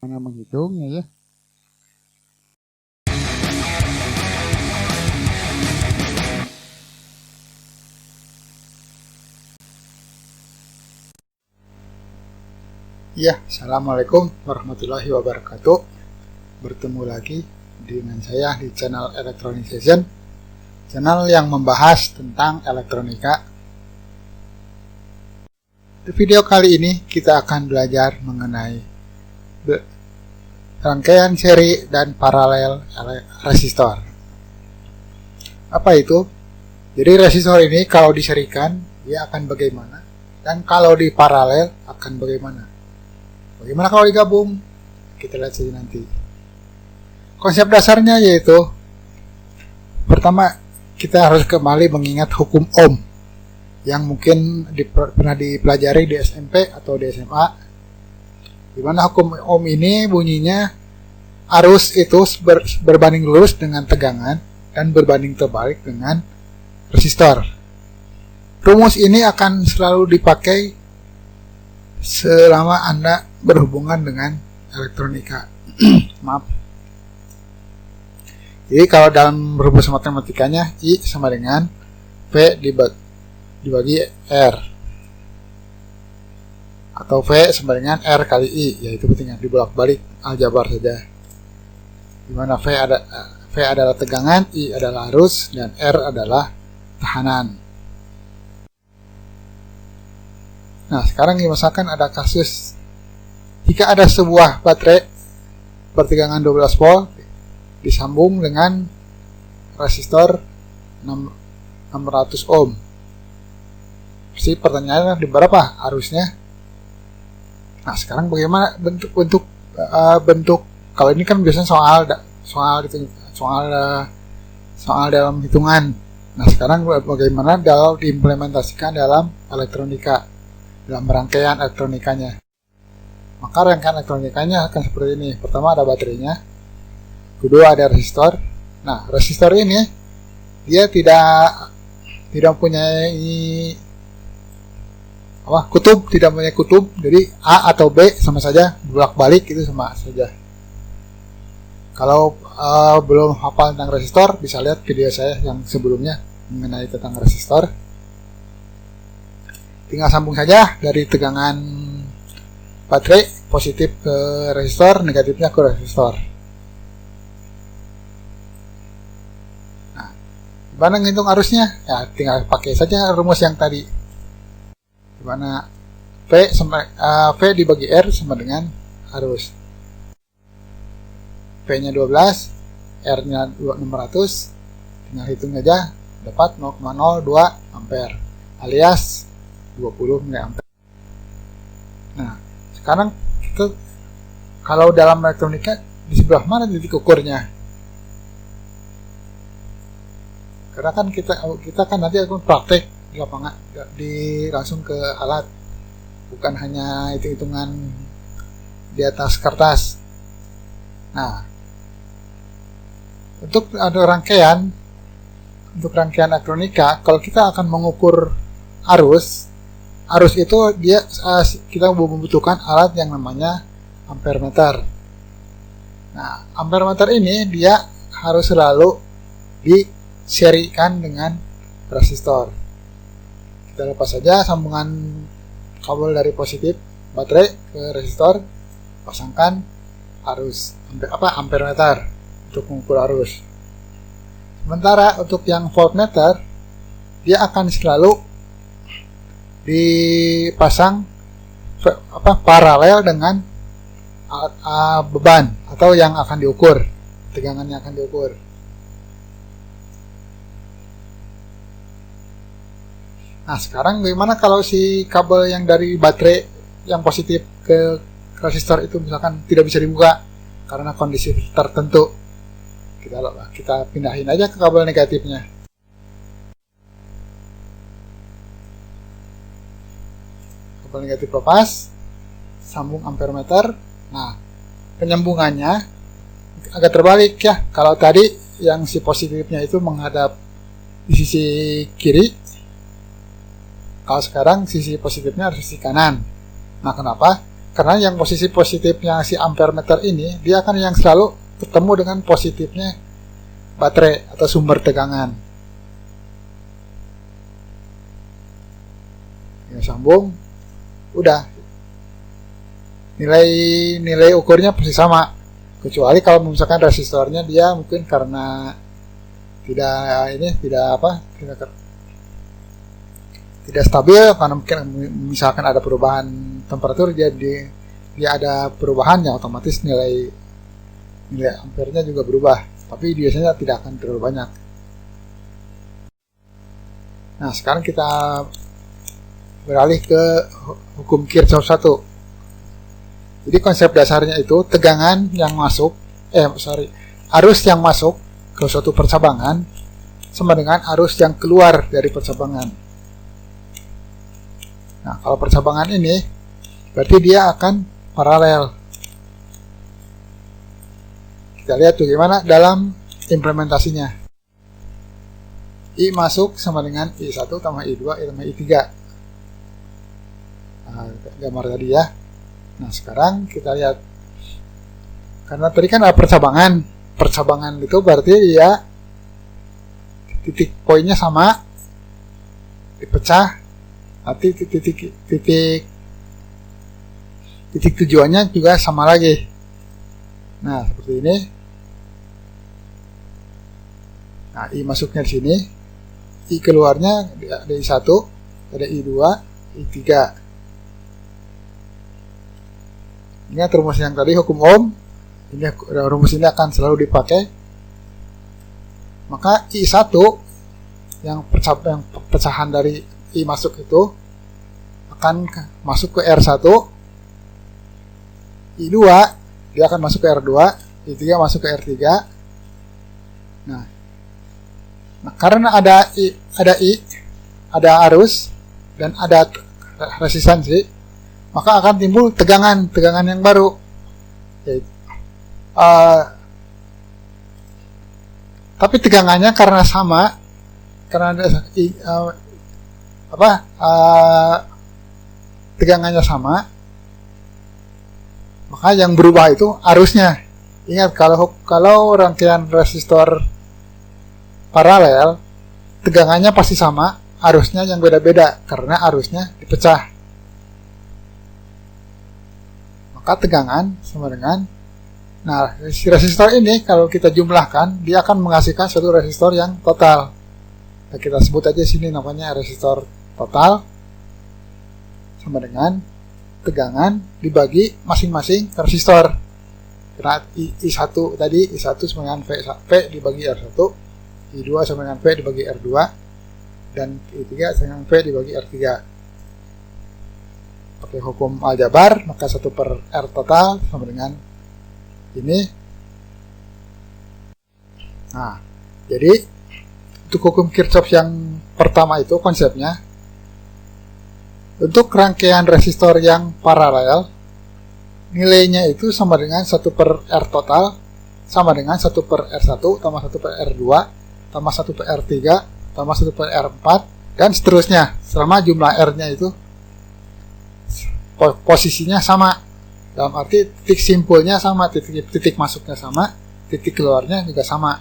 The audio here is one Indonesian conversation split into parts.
Mana menghitungnya ya? Ya, assalamualaikum warahmatullahi wabarakatuh. Bertemu lagi dengan saya di channel Electronicization, channel yang membahas tentang elektronika. Di video kali ini kita akan belajar mengenai rangkaian seri dan paralel resistor. Apa itu? Jadi resistor ini kalau diserikan dia akan bagaimana, dan kalau di paralel akan bagaimana. Bagaimana kalau digabung? Kita lihat saja nanti. Konsep dasarnya yaitu, pertama kita harus kembali mengingat hukum Ohm yang mungkin pernah dipelajari di SMP atau di SMA, di mana hukum Ohm ini bunyinya arus itu berbanding lurus dengan tegangan dan berbanding terbalik dengan resistor. Rumus ini akan selalu dipakai selama Anda berhubungan dengan elektronika. Maaf. Jadi kalau dalam rumus matematikanya I sama dengan V dibagi R, atau V sama dengan R kali I, yaitu pentingnya dibolak-balik aljabar saja. Dimana V adalah tegangan, I adalah arus, dan R adalah tekanan. Nah, sekarang misalkan ada kasus jika ada sebuah baterai bertegangan 12 volt disambung dengan resistor 600 ohm. Pasti pertanyaannya di berapa arusnya? Nah, sekarang bagaimana bentuk kalau ini kan biasanya soal dalam hitungan. Nah, sekarang bagaimana dalam diimplementasikan dalam elektronika, dalam rangkaian elektronikanya. Maka rangkaian elektronikanya akan seperti ini. Pertama ada baterainya, kedua ada resistor. Nah, resistor ini dia tidak mempunyai kutub, tidak mempunyai kutub. Jadi A atau B sama saja, bolak-balik itu sama saja. Kalau belum hafal tentang resistor, bisa lihat video saya yang sebelumnya mengenai tentang resistor. Tinggal sambung saja dari tegangan baterai positif ke resistor, negatifnya ke resistor. Nah, gimana ngitung arusnya? Ya, tinggal pakai saja rumus yang tadi. Dimana V dibagi R sama dengan arus. V-nya 12, R-nya 600, tinggal hitung aja, dapat 0,02 ampere alias 20 mA. Nah, sekarang kita kalau dalam elektronika di sebelah mana titik ukurnya? Karena kan kita kan nanti akan praktek di lapangan, langsung ke alat, bukan hanya hitung-hitungan di atas kertas. Nah, untuk rangkaian elektronika, kalau kita akan mengukur arus itu kita membutuhkan alat yang namanya ampermeter. Nah, ampermeter ini dia harus selalu diserikan dengan resistor. Kita lepas saja sambungan kabel dari positif baterai ke resistor, pasangkan arus ampermeter untuk mengukur arus. Sementara untuk yang voltmeter, dia akan selalu dipasang paralel dengan beban atau yang akan diukur, tegangannya akan diukur. Nah, sekarang bagaimana kalau si kabel yang dari baterai yang positif ke resistor itu misalkan tidak bisa dibuka karena kondisi tertentu? Kita pindahin aja ke kabel negatifnya. Kabel negatif lepas, sambung ampermeter. Nah, penyambungannya agak terbalik ya. Kalau tadi yang si positifnya itu menghadap di sisi kiri, kalau sekarang sisi positifnya harus sisi kanan. Nah, kenapa? karena yang posisi positifnya si ampere meter ini, dia akan yang selalu ketemu dengan positifnya baterai atau sumber tegangan. Ya, sambung, udah, nilai ukurnya pasti sama, kecuali kalau misalkan resistornya dia mungkin karena tidak stabil, karena mungkin misalkan ada perubahan temperatur, dia ada perubahan, ya otomatis nilai ampernya juga berubah, tapi biasanya tidak akan terlalu banyak. Nah, sekarang kita beralih ke hukum Kirchhoff 1. Jadi konsep dasarnya itu arus yang masuk ke suatu percabangan sama dengan arus yang keluar dari percabangan. Nah, kalau percabangan ini berarti dia akan paralel. Kita lihat tuh gimana dalam implementasinya. I masuk sama dengan I1 tambah I2 tambah I3. Nah, gambar tadi ya. Nah, sekarang kita lihat. Karena tadi kan ada percabangan. Percabangan itu berarti dia titik poinnya sama, dipecah. Nanti titik tujuannya juga sama lagi. Nah, seperti ini. Nah, I masuknya di sini, I keluarnya ada I1, ada I2, I3. Ingat rumus yang tadi, hukum Ohm. Ini rumus ini akan selalu dipakai. Maka I1 yang pecahan dari I masuk itu akan masuk ke R1, I2 dia akan masuk ke R2, I3 masuk ke R3. Nah, karena ada ada arus dan ada resistansi, maka akan timbul tegangan yang baru. Tapi tegangannya karena sama, karena ada tegangannya sama, maka yang berubah itu arusnya. Ingat, kalau rangkaian resistor paralel, tegangannya pasti sama, arusnya yang beda-beda karena arusnya dipecah. Maka tegangan sama dengan, nah, resistor ini kalau kita jumlahkan, dia akan menghasilkan suatu resistor yang total. Nah, kita sebut aja sini namanya resistor total sama dengan tegangan dibagi masing-masing resistor. Karena I1 tadi, I1 sama dengan V dibagi R1, I2 sama dengan V dibagi R2, dan I3 sama dengan V dibagi R3. Pakai hukum aljabar, maka 1 per R total sama dengan ini. Nah, jadi untuk hukum Kirchhoff yang pertama itu konsepnya, untuk rangkaian resistor yang paralel, nilainya itu sama dengan 1 per R total sama dengan 1 per R1 tambah 1 per R2 tambah 1 per R3 tambah 1 per R4 dan seterusnya, selama jumlah R-nya itu posisinya sama. Dalam arti titik simpulnya sama, titik masuknya sama, titik keluarnya juga sama.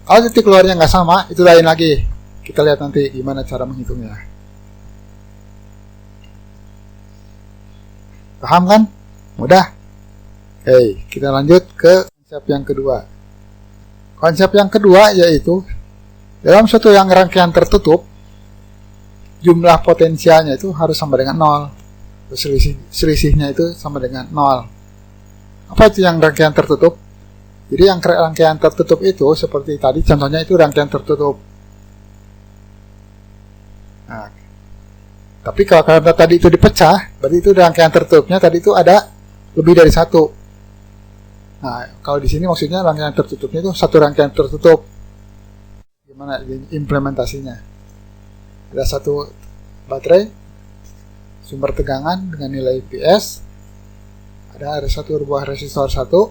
Kalau titik keluarnya nggak sama, itu lain lagi. Kita lihat nanti gimana cara menghitungnya. Paham kan? Mudah? Oke, kita lanjut ke konsep yang kedua. Konsep yang kedua yaitu, dalam suatu yang rangkaian tertutup, jumlah potensialnya itu harus sama dengan 0. Selisihnya itu sama dengan 0. Apa itu yang rangkaian tertutup? Jadi yang rangkaian tertutup itu seperti tadi contohnya itu rangkaian tertutup. Nah, tapi kalau karena tadi itu dipecah, berarti itu rangkaian tertutupnya tadi itu ada lebih dari 1. Nah, kalau di sini maksudnya rangkaian tertutupnya itu 1 rangkaian tertutup. Gimana implementasinya? Ada 1 baterai sumber tegangan dengan nilai PS. Ada 1 buah resistor 1.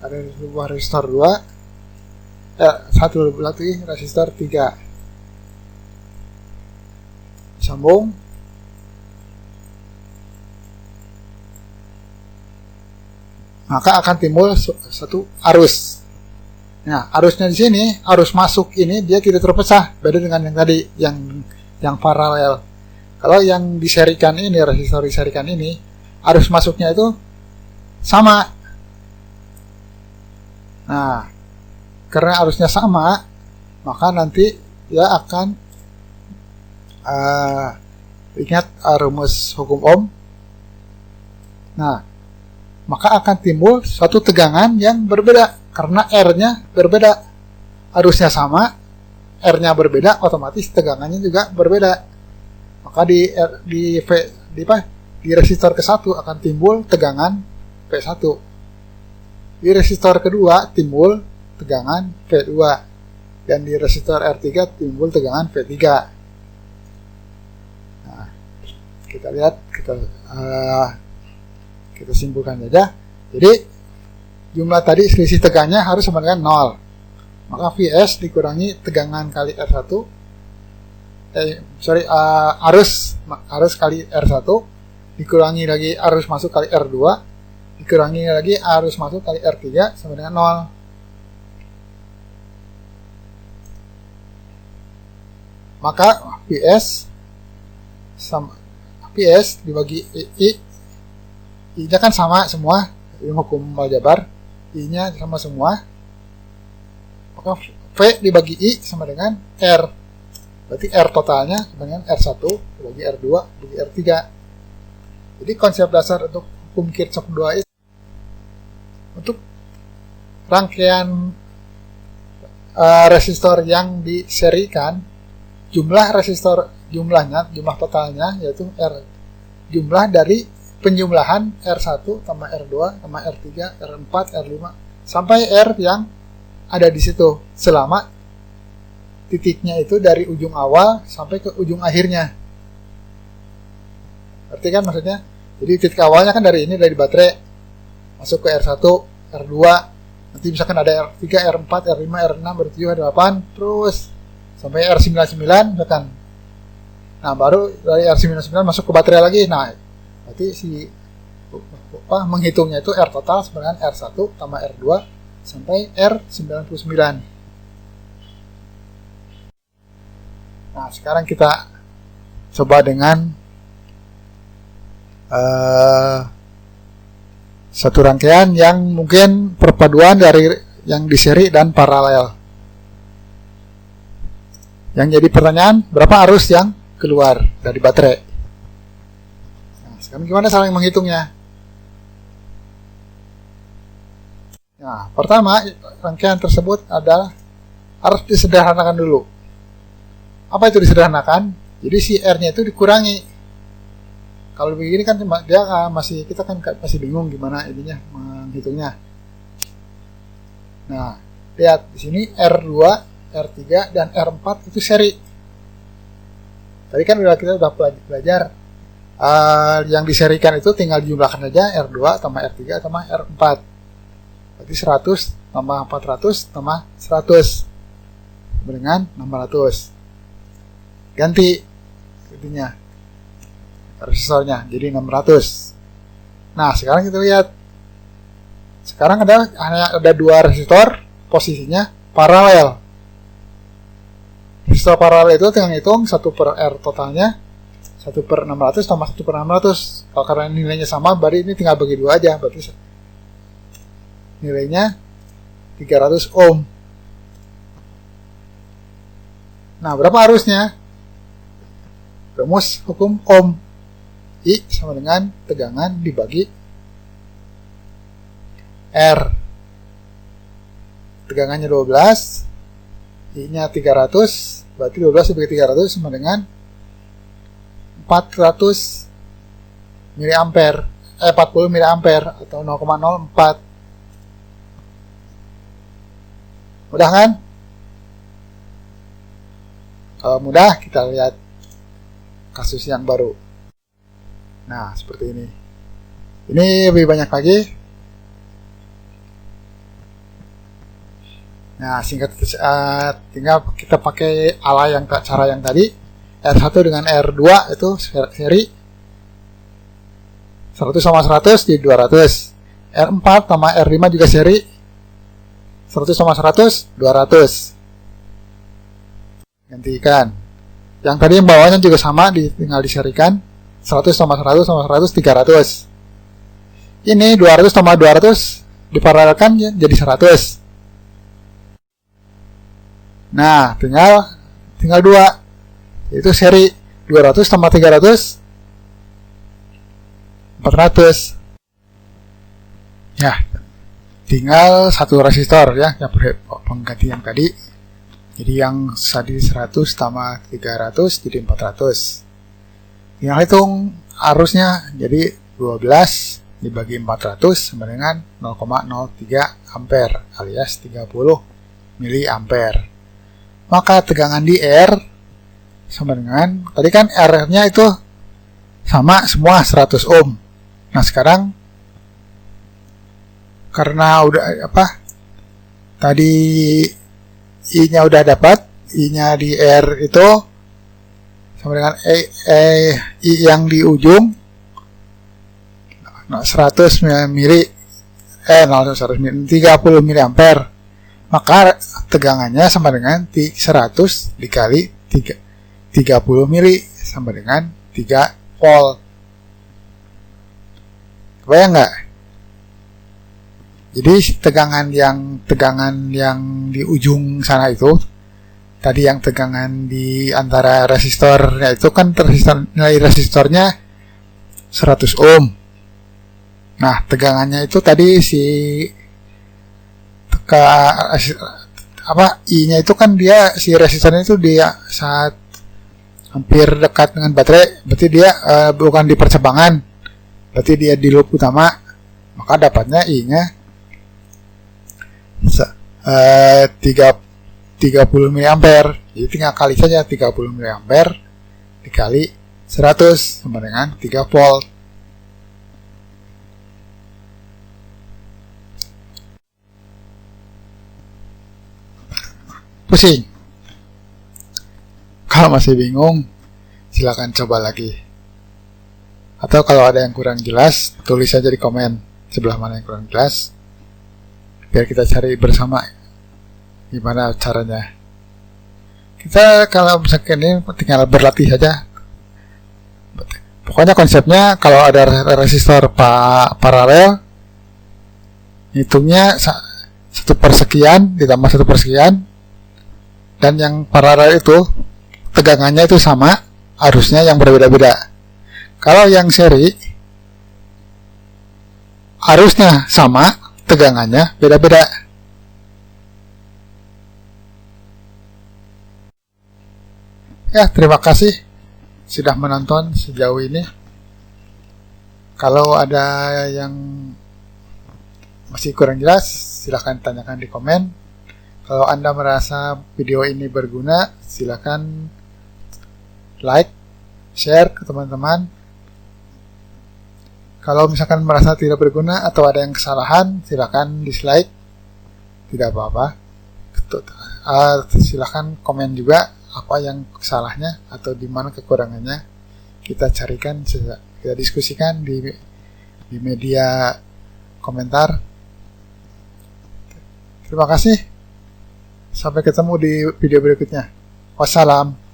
Ada 1 buah resistor 2. 1 lagi resistor 3. Sambung. maka akan timbul satu arus. Nah, arusnya di sini, arus masuk ini dia tidak terpecah, beda dengan yang tadi, yang paralel. Kalau yang diserikan ini, resistor diserikan ini, arus masuknya itu sama. Nah, karena arusnya sama, maka nanti dia akan ingat rumus hukum Ohm. Nah, maka akan timbul suatu tegangan yang berbeda karena R-nya berbeda. Arusnya sama, R-nya berbeda, otomatis tegangannya juga berbeda. Maka di resistor ke-1 akan timbul tegangan V1. Di resistor kedua timbul tegangan V2. Dan di resistor R3 timbul tegangan V3. Nah, kita lihat, kita simpulkan saja. Jadi jumlah tadi selisih tegangnya harus sama dengan 0. Maka Vs dikurangi tegangan kali R1, arus kali R1, dikurangi lagi arus masuk kali R2, dikurangi lagi arus masuk kali R3 sama dengan 0. Maka Vs dibagi I-nya kan sama semua, ini hukum aljabar, I-nya sama semua. Maka V dibagi I sama dengan R. Berarti R totalnya sama dengan R1 dibagi R2 dibagi R3. Jadi konsep dasar untuk hukum Kirchhoff 2 itu untuk rangkaian resistor yang diserikan, jumlah totalnya yaitu R, jumlah dari penjumlahan R1 tambah R2 tambah R3, R4, R5 sampai R yang ada di situ selama titiknya itu dari ujung awal sampai ke ujung akhirnya. Berarti kan maksudnya, jadi titik awalnya kan dari baterai masuk ke R1, R2, nanti misalkan ada R3, R4, R5, R6, R7, R8 terus sampai R99 misalkan. Nah, baru dari R99 masuk ke baterai lagi. Nah, berarti menghitungnya itu R total sama dengan R1 tambah R2 sampai R99. Nah, sekarang kita coba dengan satu rangkaian yang mungkin perpaduan dari yang diseri dan paralel. Yang jadi pertanyaan, berapa arus yang keluar dari baterai? Sekarang gimana cara menghitungnya? Nah, pertama rangkaian tersebut adalah harus disederhanakan dulu. Apa itu disederhanakan? Jadi si R-nya itu dikurangi. Kalau begini kan dia kita kan masih bingung gimana ininya menghitungnya. Nah, lihat di sini R2, R3 dan R4 itu seri. Tadi kan kita udah belajar. Yang diserikan itu tinggal dijumlahkan saja R2 tambah R3 tambah R4. Berarti 100 tambah 400 tambah 100 dengan 600. Ganti intinya resistornya jadi 600. Nah, sekarang kita lihat. Sekarang hanya ada dua resistor, posisinya paralel. Resistor paralel itu tinggal hitung 1 per R totalnya 1 per 600 tambah 1 per 600. Kalau karena nilainya sama, berarti ini tinggal bagi 2 aja. Berarti nilainya 300 ohm. Nah, berapa arusnya? Rumus hukum Ohm. I sama dengan tegangan dibagi R. Tegangannya 12, I-nya 300, berarti 12 dibagi 300 sama dengan 400 miliampere, 40 miliampere atau 0,04. Mudah kan? Kalau mudah, kita lihat kasus yang baru. Nah, seperti ini. Ini lebih banyak lagi. Nah, tinggal kita pakai cara yang tadi. R1 dengan R2 itu seri 100 sama 100 di 200. R4 sama R5 juga seri. 100 sama 100 200. Gantikan. Yang tadi yang bawahnya juga sama, tinggal diserikan. 100 sama 100 sama 100 300. Ini 200 sama 200 diparalelkan jadi 100. Nah, tinggal 2. Itu seri 200 sama 300 400. Ya, tinggal satu resistor ya yang pengganti yang tadi. Jadi yang tadi 100 tambah 300 jadi 400. Tinggal hitung arusnya, jadi 12 dibagi 400 sama dengan 0,03 ampere alias 30 miliampere. Maka tegangan di R sama dengan, tadi kan R-nya itu sama semua 100 ohm. Nah sekarang karena udah tadi I-nya udah dapat, I-nya di R itu sama dengan I yang di ujung 100 mili 100 mili 30 mili ampere. Maka tegangannya sama dengan 100 dikali 30 mili sama dengan 3 volt. Kebayang nggak? Jadi tegangan yang di ujung sana itu, tadi yang tegangan di antara resistornya itu kan nilai resistornya 100 ohm. Nah, tegangannya itu tadi I-nya itu kan dia si resistornya itu dia saat hampir dekat dengan baterai, berarti dia bukan di percabangan, berarti dia di loop utama, maka dapatnya I-nya 30 mA. Jadi tinggal kali saja 30 mA dikali 100 sama dengan 3 volt. Pusing? Kalau masih bingung, silakan coba lagi. Atau kalau ada yang kurang jelas, tulis saja di komen sebelah mana yang kurang jelas, biar kita cari bersama gimana caranya. Kita kalau misalkan ini tinggal berlatih saja. Pokoknya konsepnya kalau ada resistor paralel, hitungnya 1/sekian ditambah 1/sekian, dan yang paralel itu tegangannya itu sama, arusnya yang berbeda-beda. Kalau yang seri, arusnya sama, tegangannya beda-beda. Ya, terima kasih sudah menonton sejauh ini. Kalau ada yang masih kurang jelas, silahkan tanyakan di komen. Kalau Anda merasa video ini berguna, silakan like, share ke teman-teman. Kalau misalkan merasa tidak berguna atau ada yang kesalahan, silakan dislike, tidak apa-apa. Silakan komen juga apa yang salahnya atau di mana kekurangannya. Kita carikan, kita diskusikan di media komentar. Terima kasih. Sampai ketemu di video berikutnya. Wassalam.